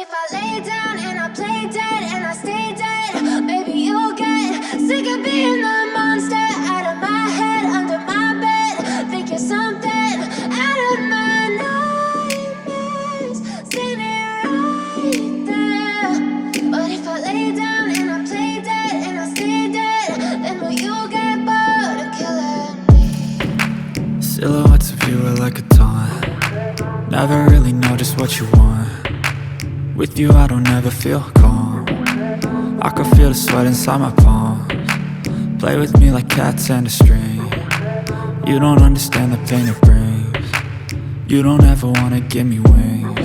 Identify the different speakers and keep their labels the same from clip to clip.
Speaker 1: if I lay down and I play dead and I stay dead? Maybe you'll get sick of being the monster out of my head, under my bed. Think you're something out of my nightmares, standing right there. But if I lay down and I play dead and I stay dead, then will you get bored of killing me?
Speaker 2: Silhouettes of you are like a taunt. Never really know just what you want. With you I don't ever feel calm. I can feel the sweat inside my palms. Play with me like cats and a string. You don't understand the pain it brings. You don't ever wanna give me wings.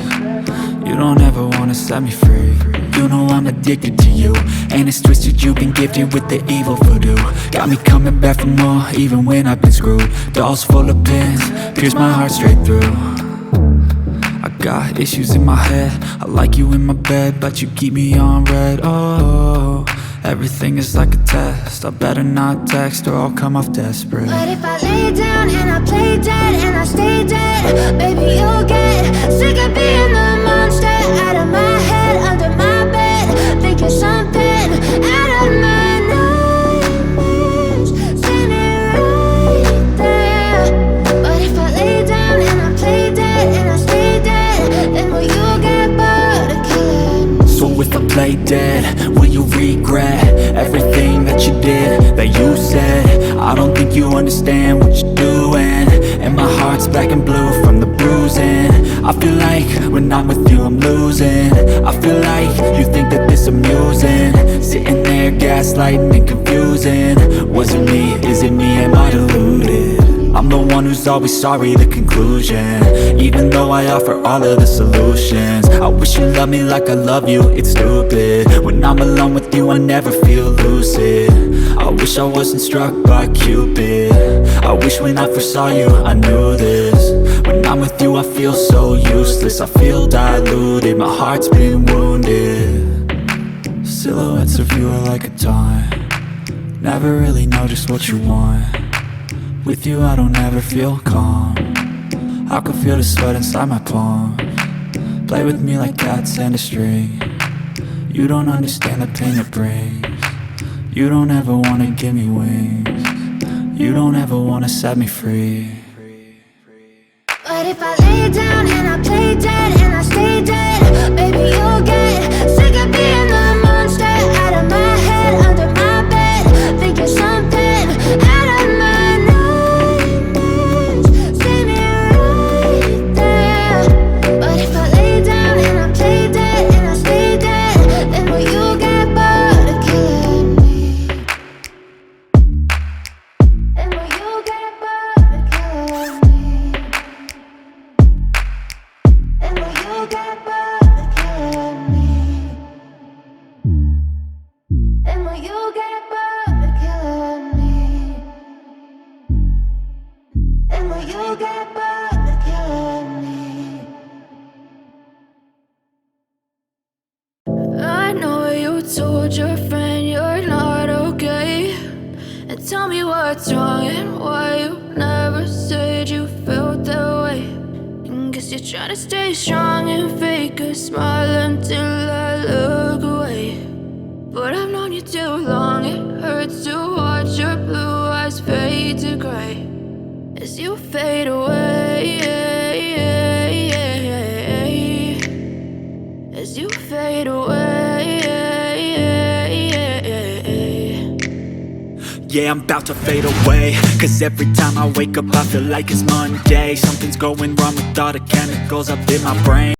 Speaker 2: You don't ever wanna set me free. You know I'm addicted to you, and it's twisted, you've been gifted with the evil voodoo. Got me coming back for more, even when I've been screwed. Dolls full of pins, pierce my heart straight through. I got issues in my head, I like you in my bed, but you keep me on red. Oh, everything is like a test, I better not text or I'll come off desperate.
Speaker 1: But if I lay down and I play dead and I stay dead, baby you'll get sick of being the monster out of my head, under my bed. Think you're something out of my nightmares, standing right there. But if I lay down and I play dead and I stay dead, then will you get bored of killing me?
Speaker 2: So if I play dead, will you regret everything that you did, that you said? I don't think you understand what you're doing, and my heart's black and blue from the bruising. I feel like when I'm with you I'm losing. I feel like you think that this amusing, sitting there gaslighting and confusing. Was it me? Is it me? Am I deluded? I'm the one who's always sorry, the conclusion, even though I offer all of the solutions. I wish you loved me like I love you, it's stupid. When I'm alone with you I never feel lucid. I wish I wasn't struck by Cupid. I wish when I first saw you I knew this. When I'm with you I feel so useless, I feel diluted, my heart's been wounded. Silhouettes of you are like a taunt. Never really know just what you want. With you I don't ever feel calm. I can feel the sweat inside my palms. Play with me like cats and a string. You don't understand the pain it brings. You don't ever wanna give me wings. You don't ever wanna set me free.
Speaker 1: But if I lay down and I play dead and I stay dead, baby you'll get sick of being the monster out of my head, under my bed. Think you're something out of my nightmares, standing right there. But if I lay down and I play dead and I stay dead, then will you get bored of killing me? Then will you get bored of killing me? And will you get bored of killing me? And will you get bored of killing me? And will you get bored of killing me? I know you told your friend you're not okay, and tell me what's wrong and why you never said you felt that way. Guess you're trying to stay strong and fake a smile until I look away. But I've known you too long, it hurts to watch your blue eyes fade to gray as you fade away, as you fade away.
Speaker 2: Yeah, I'm about to fade away, cause every time I wake up I feel like it's Monday. Something's going wrong with all the chemicals up in my brain.